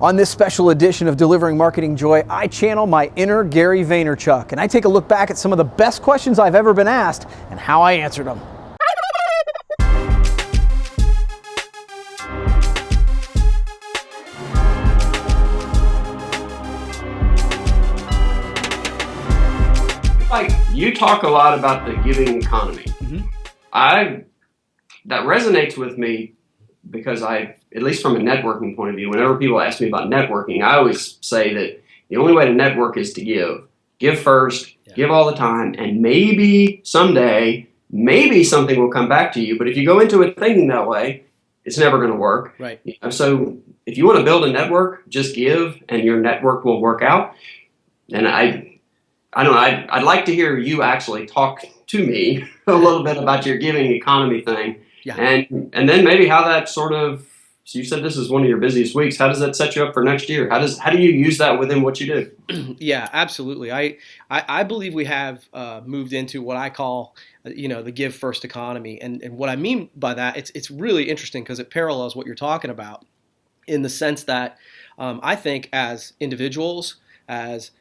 On this special edition of Delivering Marketing Joy, I channel my inner Gary Vaynerchuk, and I take a look back at some of the best questions I've ever been asked and how I answered them. Like, you talk a lot about the giving economy. That resonates with me because at least from a networking point of view, whenever people ask me about networking, I always say that the only way to network is to give. Give first, give all the time, and maybe someday, maybe something will come back to you. But if you go into it thinking that way, it's never going to work. Right. So if you want to build a network, just give, and your network will work out. And I don't know, I'd like to hear you actually talk to me a little bit about your giving economy thing. Yeah. And then maybe how that sort of, so you said this is one of your busiest weeks. How does that set you up for next year? How do you use that within what you do? Yeah, absolutely. I believe we have moved into what I call, the give first economy. And what I mean by that, it's really interesting because it parallels what you're talking about in the sense that I think as individuals, as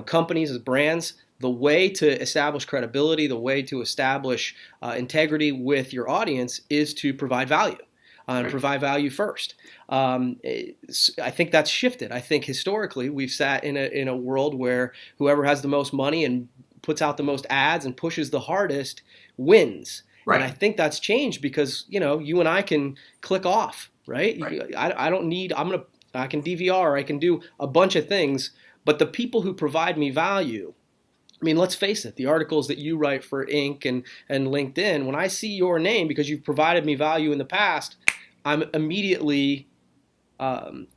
companies, as brands, the way to establish credibility, the way to establish integrity with your audience is to provide value. And provide value first. I think that's shifted. I think historically we've sat in a world where whoever has the most money and puts out the most ads and pushes the hardest wins. Right. And I think that's changed because you and I can click off. Right. I don't need. I can DVR. I can do a bunch of things. But the people who provide me value. I mean, let's face it, the articles that you write for Inc. and LinkedIn, when I see your name because you've provided me value in the past, I'm immediately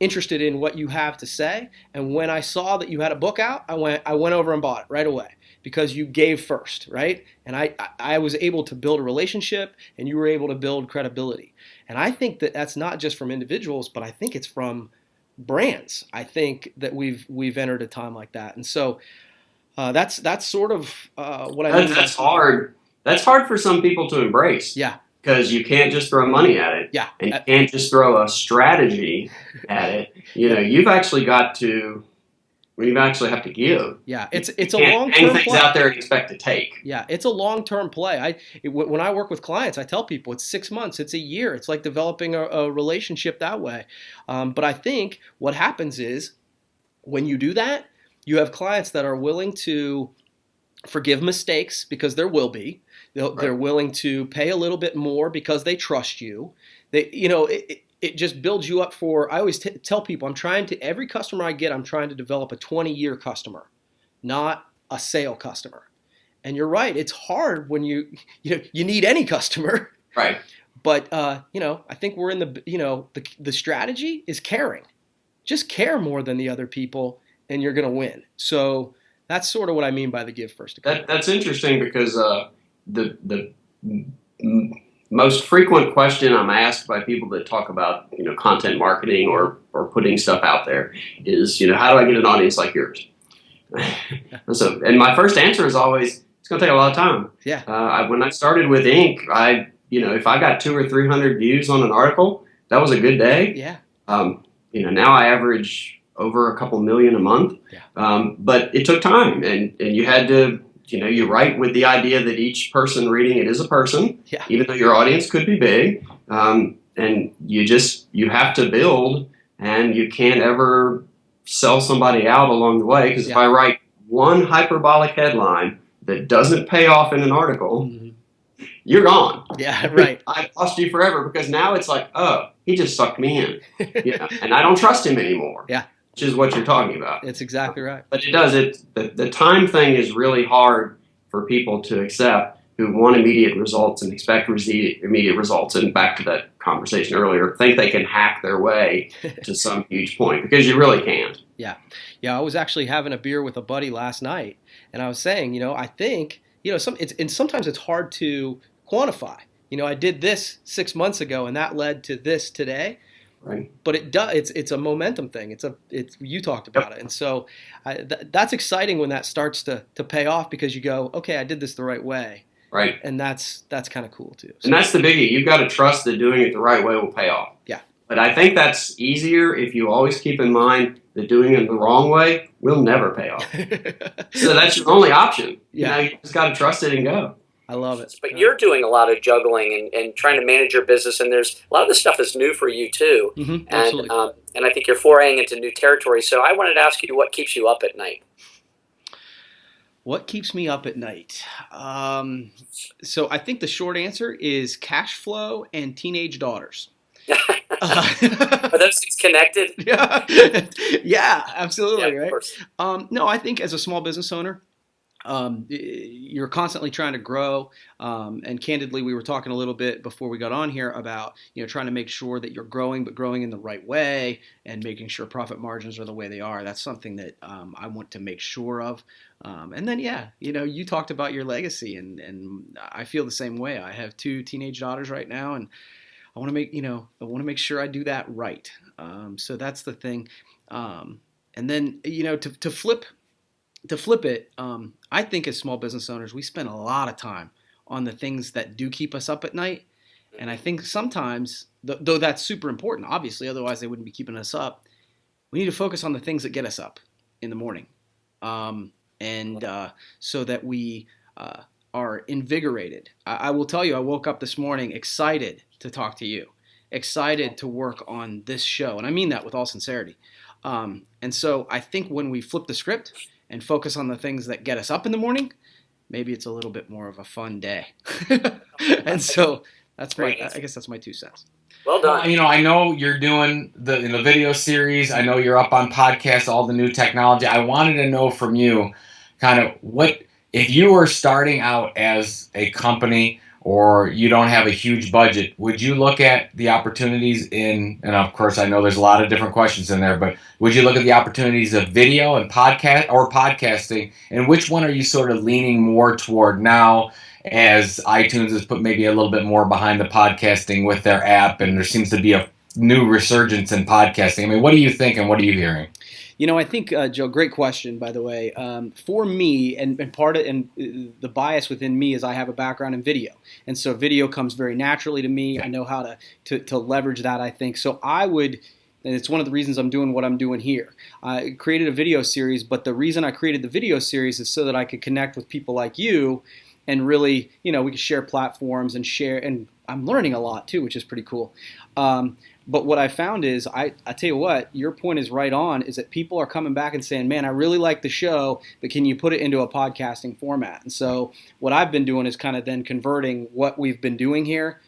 interested in what you have to say. And when I saw that you had a book out, I went over and bought it right away because you gave first, right? And I was able to build a relationship and you were able to build credibility. And I think that that's not just from individuals, but I think it's from brands. I think that we've entered a time like that. And so that's sort of what I mean. That's hard. That's hard for some people to embrace. Yeah. Because you can't just throw money at it. Yeah. And you can't just throw a strategy at it. You've actually got to, you actually have to give. Yeah. It's a long-term play. Hang things out there and expect to take. Yeah. It's a long-term play. When I work with clients, I tell people it's 6 months, it's a year. It's like developing a relationship that way. But I think what happens is when you do that, you have clients that are willing to forgive mistakes because there will be. They're willing to pay a little bit more because they trust you. It just builds you up for. I always tell people every customer I get, I'm trying to develop a 20-year customer, not a sale customer. And you're right, it's hard when you need any customer. Right. But I think we're in the strategy is caring. Just care more than the other people, and you're going to win. So that's sort of what I mean by the give first economy. That's interesting because the most frequent question I'm asked by people that talk about content marketing or putting stuff out there is how do I get an audience like yours? And my first answer is always it's going to take a lot of time. Yeah. When I started with Inc., if I got 200 or 300 views on an article, that was a good day. Yeah. Now I average over a couple million a month. Yeah. But it took time, and you had to. You write with the idea that each person reading it is a person, even though your audience could be big. And you have to build, and you can't ever sell somebody out along the way. Because if I write one hyperbolic headline that doesn't pay off in an article, you're gone. Yeah, right. I lost you forever because now it's like, oh, he just sucked me in. And I don't trust him anymore. Yeah. Which is what you're talking about. That's exactly right. But it does. The time thing is really hard for people to accept who want immediate results and expect immediate results. And back to that conversation earlier, think they can hack their way to some huge point because you really can't. Yeah. I was actually having a beer with a buddy last night, and I was saying, I think, sometimes it's hard to quantify. I did this 6 months ago, and that led to this today. Right. But it does. It's a momentum thing. It's you talked about it, and so that's exciting when that starts to pay off because you go, okay, I did this the right way. Right. And that's kind of cool too. So, and that's the biggie. You've got to trust that doing it the right way will pay off. Yeah. But I think that's easier if you always keep in mind that doing it the wrong way will never pay off. So that's your only option. Yeah. You just got to trust it and go. I love it. But you're doing a lot of juggling and trying to manage your business, and there's a lot of this stuff is new for you too. Mm-hmm, absolutely. And I think you're foraying into new territory. So I wanted to ask you what keeps you up at night. What keeps me up at night? So I think the short answer is cash flow and teenage daughters. Are those things connected? Yeah, absolutely, Yeah, right? of course. No, I think as a small business owner, you're constantly trying to grow. And candidly, we were talking a little bit before we got on here about, trying to make sure that you're growing, but growing in the right way and making sure profit margins are the way they are. That's something that I want to make sure of. And then, you talked about your legacy, and I feel the same way. I have 2 teenage daughters right now, and I want to make sure I do that right. So that's the thing. And then, to flip it, I think as small business owners, we spend a lot of time on the things that do keep us up at night. And I think sometimes, though that's super important, obviously, otherwise they wouldn't be keeping us up, we need to focus on the things that get us up in the morning. So that we are invigorated. I will tell you, I woke up this morning excited to talk to you, excited to work on this show. And I mean that with all sincerity. And so I think when we flip the script and focus on the things that get us up in the morning, maybe it's a little bit more of a fun day. And so that's great. I guess that's my 2 cents. Well done. I know you're doing the video series. I know you're up on podcasts, all the new technology. I wanted to know from you kind of what, if you were starting out as a company or you don't have a huge budget, would you look at the opportunities and of course I know there's a lot of different questions in there, but would you look at the opportunities of video and podcasting, and which one are you sort of leaning more toward now as iTunes has put maybe a little bit more behind the podcasting with their app, and there seems to be a new resurgence in podcasting? I mean, what do you think and what are you hearing? I think, Joe, great question, by the way. For me, and part of the bias within me is I have a background in video. And so video comes very naturally to me. I know how to leverage that, I think. So I would, and it's one of the reasons I'm doing what I'm doing here. I created a video series, but the reason I created the video series is so that I could connect with people like you and really, we could share platforms and share, and I'm learning a lot too, which is pretty cool. But what I found is, I tell you what, your point is right on, is that people are coming back and saying, man, I really like the show, but can you put it into a podcasting format? And so what I've been doing is kind of then converting what we've been doing here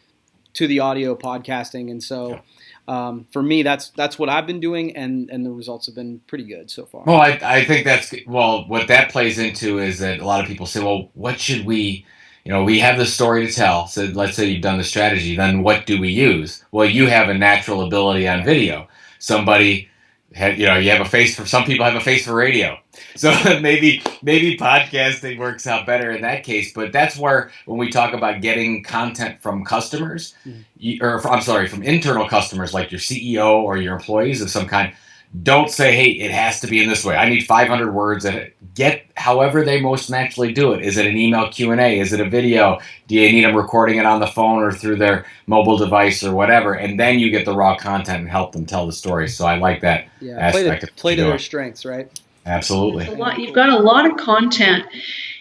to the audio podcasting. And so for me, that's what I've been doing, and the results have been pretty good so far. Well, I think what that plays into is that a lot of people say, well, what should we, we have the story to tell. So let's say you've done the strategy. Then what do we use? Well, you have a natural ability on video. Somebody you have a face for, some people have a face for radio. So maybe podcasting works out better in that case. But that's where, when we talk about getting content from customers, from internal customers like your CEO or your employees of some kind, don't say, hey, it has to be in this way. I need 500 words. And get however they most naturally do it. Is it an email Q&A? Is it a video? Do you need them recording it on the phone or through their mobile device or whatever? And then you get the raw content and help them tell the story. So I like that aspect. Play to their strengths, right? Absolutely. You've got a lot of content.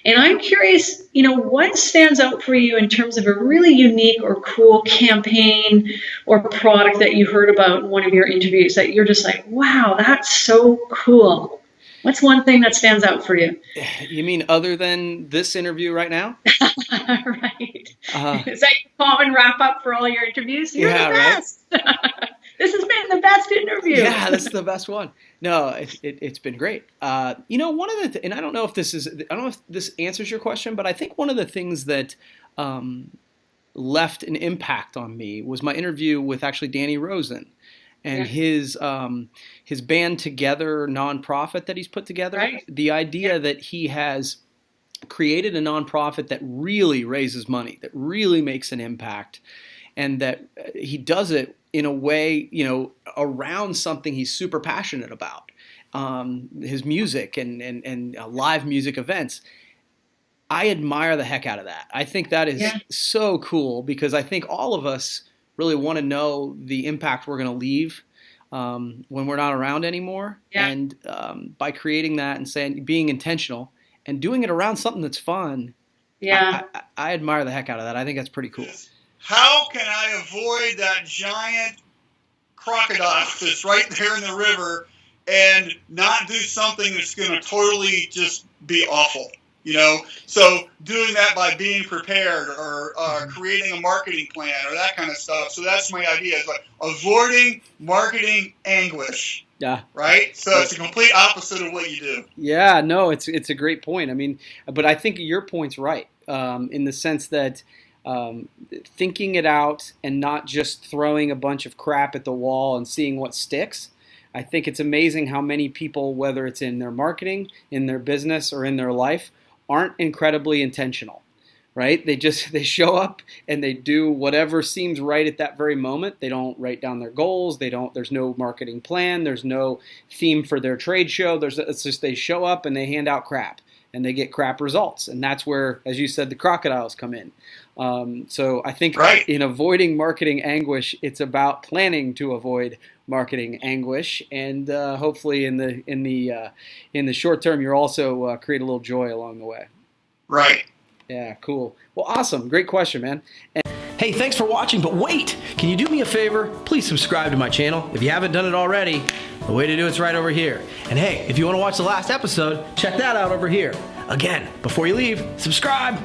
And I'm curious, what stands out for you in terms of a really unique or cool campaign or product that you heard about in one of your interviews that you're just like, wow, that's so cool? What's one thing that stands out for you? You mean other than this interview right now? Right. Is that your common wrap up for all your interviews? You're the best. Right? This has been the best interview. Yeah, this is the best one. No, it's been great. One of the and I don't know if this answers your question, but I think one of the things that left an impact on me was my interview with actually Danny Rosen and his Band Together nonprofit that he's put together. Right. The idea that he has created a nonprofit that really raises money, that really makes an impact, and that he does it in a way, around something he's super passionate about, his music and live music events. I admire the heck out of that. I think that is so cool, because I think all of us really want to know the impact we're going to leave when we're not around anymore. Yeah. And by creating that and saying, being intentional and doing it around something that's fun, Yeah. I admire the heck out of that. I think that's pretty cool. How can I avoid that giant crocodile that's right there in the river and not do something that's going to totally just be awful? You know, so doing that by being prepared or creating a marketing plan or that kind of stuff. So that's my idea. It's like avoiding marketing anguish. Yeah. Right. So it's a complete opposite of what you do. Yeah. No, it's a great point. I mean, but I think your point's right in the sense that thinking it out and not just throwing a bunch of crap at the wall and seeing what sticks. I think it's amazing how many people, whether it's in their marketing, in their business, or in their life, aren't incredibly intentional, right? They show up and they do whatever seems right at that very moment. They don't write down their goals. There's no marketing plan. There's no theme for their trade show. It's just they show up and they hand out crap and they get crap results. And that's where, as you said, the crocodiles come in. So I think in avoiding marketing anguish, it's about planning to avoid marketing anguish, and hopefully in the short term, you're also create a little joy along the way. Right. Yeah. Cool. Well, awesome. Great question, man. Hey, thanks for watching, but wait, can you do me a favor? Please subscribe to my channel if you haven't done it already. The way to do it's right over here. And hey, if you want to watch the last episode, check that out over here. Again, before you leave, subscribe.